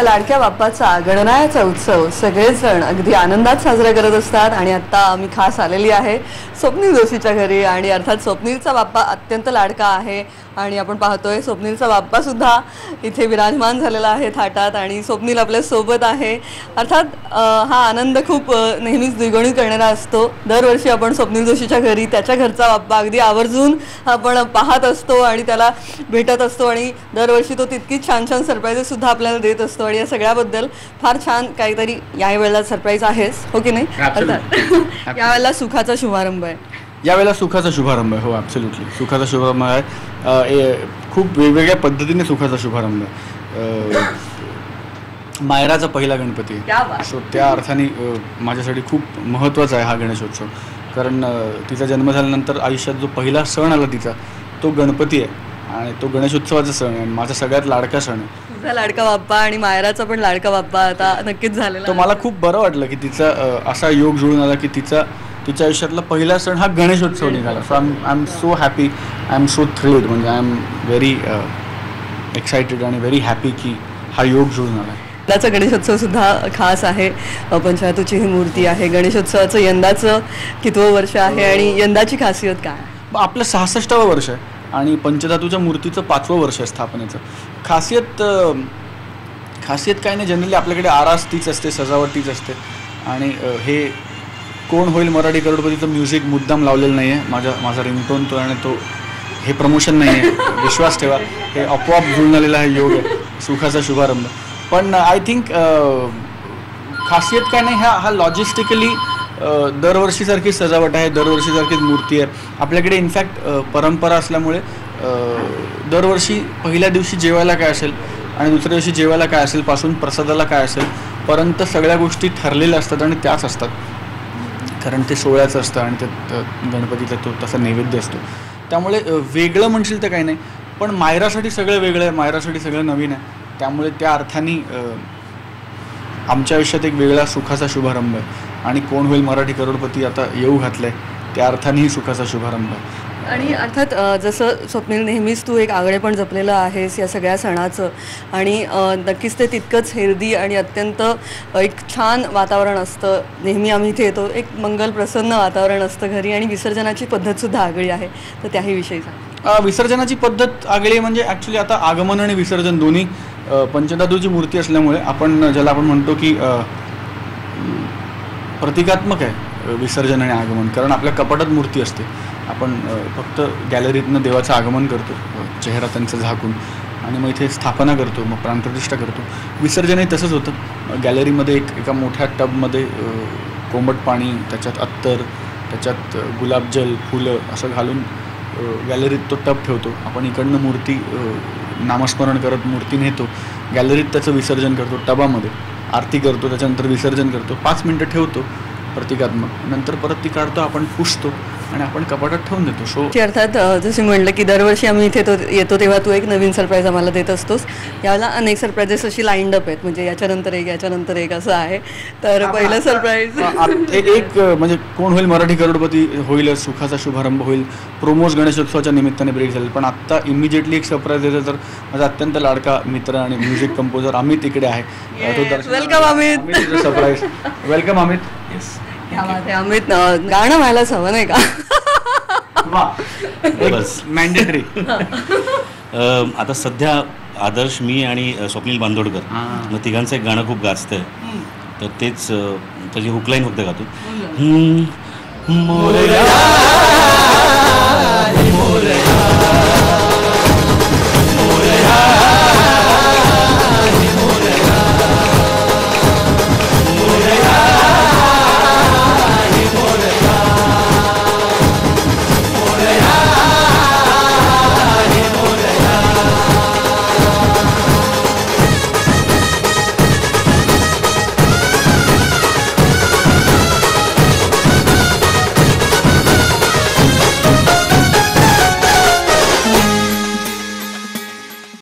लाडक्या बाप्पाचा गणरायाचा उत्सव सगळेजण अगदी आनंदात साजरा करत असतात आणि आता आम्ही खास आलेली आहे स्वप्नील जोशीच्या घरी आणि अर्थात स्वप्नीलचा बाप्पा अत्यंत लाडका आहे आणि आपण पाहतोय स्वप्नीलचा बाप्पा सुद्धा इथे विराजमान झालेला आहे थाटात आणि स्वप्नील आपल्या सोबत आहे। अर्थात हा आनंद खूप नेहमीच द्विगुणित करणारा असतो। दरवर्षी आपण स्वप्नील जोशीच्या घरी त्याच्या घरचा बाप्पा अगदी आवर्जून आपण पाहत असतो आणि त्याला भेटत असतो आणि दरवर्षी तो तितकीच छान छान सरप्राइजेस सुद्धा आपल्याला देत असतो आणि या सगळ्याबद्दल फार छान काहीतरी यावेळेला सरप्राईज आहेच, हो की नाही? अर्थात यावेळेला सुखाचा शुभारंभ आहे। यावेळेला सुखाचा शुभारंभ आहे, हो ॲब्सोल्युटली सुखाचा शुभारंभ आहे। खूप वेगवेगळ्या पद्धतीने सुखाचा शुभारंभ आहे। मायराचा पहिला गणपती, सो त्या अर्थाने माझ्यासाठी खूप महत्त्वाचा आहे हा गणेशोत्सव, कारण तिचा जन्म झाल्यानंतर आयुष्यात जो पहिला सण आला तिचा तो गणपती आहे आणि तो गणेशोत्सवाचा सण आहे, माझा सगळ्यात लाडका सण आहे। तुझा लाडका बाप्पा आणि मायराचा पण लाडका बाप्पा आता नक्कीच झालेला। तर मला खूप बरं वाटलं की तिचा असा योग जुळून आला की तिच्या आयुष्यातला पहिला सण हा गणेशोत्सव निघाला। So I am so happy, I am so thrilled, म्हणजे आय एम व्हेरी एक्सायटेड आणि व्हेरी हॅपी की हा योग जुळून आला। त्याचा गणेशोत्सव सुद्धा खास आहे, पंचधातूची ही मूर्ती आहे। गणेशोत्सवाचं यंदाचं कितवं वर्ष आहे आणि यंदाची खासियत काय? आपलं 66वं वर्ष आहे आणि पंचधातूच्या मूर्तीचं 5वं वर्ष आहे स्थापनेचं। खासियत काय नाही, जनरली आपल्याकडे आरास तीच असते, सजावट तीच असते आणि हे कोण होईल मराठी करोडपतीचं म्युझिक मुद्दाम लावलेलं नाही आहे, माझा रिंगटोन तो आणि तो हे प्रमोशन नाही आहे, विश्वास ठेवा, हे आपोआप जुळून आलेला आहे योग आहे सुखाचा शुभारंभ। पण आय थिंक खासियत काय नाही, हा लॉजिस्टिकली दरवर्षीसारखी सजावट आहे, दरवर्षीसारखीच मूर्ती आहे आपल्याकडे। इनफॅक्ट परंपरा असल्यामुळे दरवर्षी पहिल्या दिवशी जेवायला काय असेल आणि दुसऱ्या दिवशी जेवायला काय असेल पासून प्रसादाला काय असेल पर्यंत सगळ्या गोष्टी ठरलेल्या असतात आणि त्याच असतात, कारण ते सोहळ्याचं असतं आणि त्यात गणपतीचा तो तसा नैवेद्य असतो। त्यामुळे वेगळं म्हणशील तर काही नाही, पण मायरासाठी सगळं वेगळं आहे, मायरासाठी सगळं नवीन आहे, त्यामुळे त्या अर्थाने आमच्या आयुष्यात एक वेगळा सुखाचा शुभारंभ आहे आणि कोण होईल मराठी करोडपती आता येऊ घातलं आहे त्या अर्थानेही सुखाचा शुभारंभ आहे। आणि अर्थात जसं स्वप्नील नेहमीच तू एक आगळेपण जपलेलं आहेस या सगळ्या सणाचं आणि नक्कीच ते तितकंच हेल्दी आणि अत्यंत एक छान वातावरण असतं। नेहमी आम्ही इथे येतो, एक मंगल प्रसन्न वातावरण असतं घरी आणि विसर्जनाची पद्धतसुद्धा आगळी आहे, तर त्याही विषयी सांग। विसर्जनाची पद्धत आगळी म्हणजे ॲक्च्युली आता आगमन आणि विसर्जन दोन्ही पंचधातूची मूर्ती असल्यामुळे ज्याला आपण म्हणतो की प्रतिकात्मक आहे विसर्जन आणि आगमन, कारण आपल्या कपाटात मूर्ती असते, आपण फक्त गॅलरीतनं देवाचं आगमन करतो चेहरा त्यांचं झाकून आणि मग इथे स्थापना करतो, मग प्राणप्रतिष्ठा करतो। विसर्जनही तसंच होतं, गॅलरीमध्ये एका मोठ्या टबमध्ये कोंबट पाणी, त्याच्यात अत्तर, त्याच्यात गुलाबजल, फुलं असं घालून गॅलरीत तो टब ठेवतो, आपण इकडनं मूर्ती नामस्मरण करत मूर्ती नेतो, गॅलरीत त्याचं विसर्जन करतो, टबामध्ये आरती करतो, त्याच्यानंतर विसर्जन करतो, 5 मिनटं ठेवतो प्रतिकात्मक, नंतर परत ती काढतो, आपण पुसतो आणि आपण कपाटात ठेवून देतो। सो अर्थात जसं म्हणलं की दरवर्षी आम्ही इथे येतो तेव्हा तू एक नवीन सरप्राईज आम्हाला देत असतोस। यावेळेला अनेक सरप्राईजेस अशी लाईंड अप आहेत, म्हणजे याच्यानंतर एक असं आहे। तर पहिलं सरप्राईज एक म्हणजे कोण होईल मराठी करोडपती होईल, सुखाचा शुभारंभ होईल, प्रोमोज गणेशोत्सवाच्या निमित्ताने ब्रेक झाले, पण आत्ता इमिजिएटली एक सरप्राईज देतो तर माझा अत्यंत लाडका मित्र आणि म्युझिक कंपोजर अमित इकडे आहे। Welcome Amit, surprise, welcome Amit. Amit गाणं व्हायलाच हवं नाही का? मॅन्डेटरी। आता सध्या आदर्श, मी आणि स्वप्नील बांदोडकर मग तिघांचं एक गाणं खूप गाजतंय, तर तेच त्याची हुकलाईन फक्त गातो। मोरया